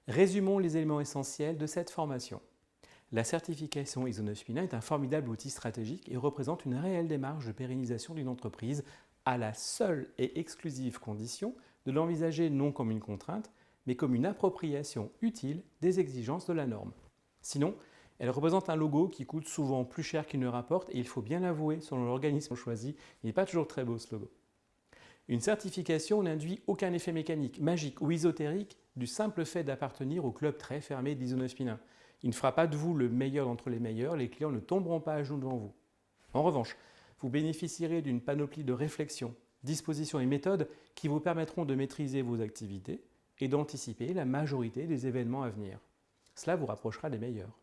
Résumons les éléments essentiels de cette formation. La certification ISO 9001 est un formidable outil stratégique et représente une réelle démarche de pérennisation d'une entreprise à la seule et exclusive condition de l'envisager non comme une contrainte, mais comme une appropriation utile des exigences de la norme. Sinon, elle représente un logo qui coûte souvent plus cher qu'il ne rapporte et il faut bien l'avouer, selon l'organisme choisi, il n'est pas toujours très beau ce logo. Une certification n'induit aucun effet mécanique, magique ou ésotérique du simple fait d'appartenir au club très fermé d'ISO 9001. Il ne fera pas de vous le meilleur d'entre les meilleurs, les clients ne tomberont pas à genoux devant vous. En revanche, vous bénéficierez d'une panoplie de réflexions, dispositions et méthodes qui vous permettront de maîtriser vos activités et d'anticiper la majorité des événements à venir. Cela vous rapprochera des meilleurs.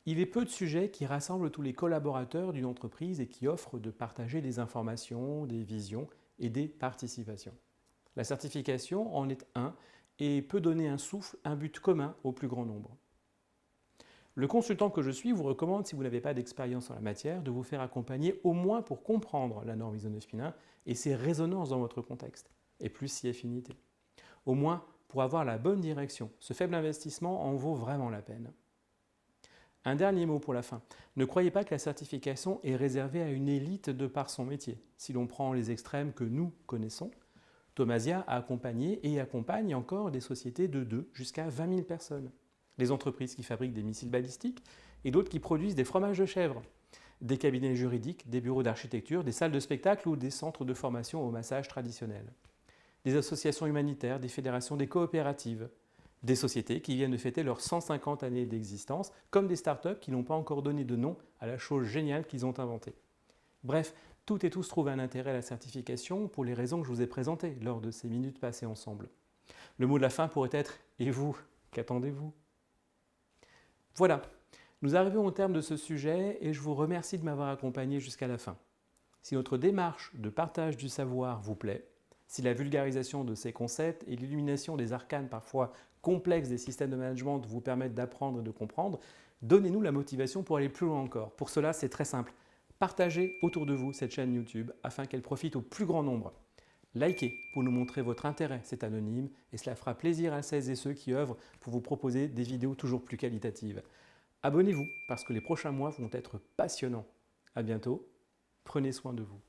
Il est peu de sujets qui rassemblent tous les collaborateurs d'une entreprise et qui offrent de partager des informations, des visions et des participations. La certification en est un et peut donner un souffle, un but commun au plus grand nombre. Le consultant que je suis vous recommande, si vous n'avez pas d'expérience en la matière, de vous faire accompagner au moins pour comprendre la norme ISO 9001 et ses résonances dans votre contexte, et plus si affinité. Au moins pour avoir la bonne direction. Ce faible investissement en vaut vraiment la peine. Un dernier mot pour la fin. Ne croyez pas que la certification est réservée à une élite de par son métier. Si l'on prend les extrêmes que nous connaissons, Thomasia a accompagné et accompagne encore des sociétés de 2 jusqu'à 20 000 personnes. Des entreprises qui fabriquent des missiles balistiques et d'autres qui produisent des fromages de chèvre, des cabinets juridiques, des bureaux d'architecture, des salles de spectacle ou des centres de formation au massage traditionnel, des associations humanitaires, des fédérations, des coopératives, des sociétés qui viennent de fêter leurs 150 années d'existence, comme des startups qui n'ont pas encore donné de nom à la chose géniale qu'ils ont inventée. Bref, toutes et tous trouvent un intérêt à la certification pour les raisons que je vous ai présentées lors de ces minutes passées ensemble. Le mot de la fin pourrait être « Et vous, qu'attendez-vous » Voilà, nous arrivons au terme de ce sujet et je vous remercie de m'avoir accompagné jusqu'à la fin. Si notre démarche de partage du savoir vous plaît, si la vulgarisation de ces concepts et l'illumination des arcanes parfois complexes des systèmes de management vous permettent d'apprendre et de comprendre, donnez-nous la motivation pour aller plus loin encore. Pour cela, c'est très simple. Partagez autour de vous cette chaîne YouTube afin qu'elle profite au plus grand nombre. Likez pour nous montrer votre intérêt, c'est anonyme et cela fera plaisir à celles et ceux qui œuvrent pour vous proposer des vidéos toujours plus qualitatives. Abonnez-vous parce que les prochains mois vont être passionnants. À bientôt, prenez soin de vous.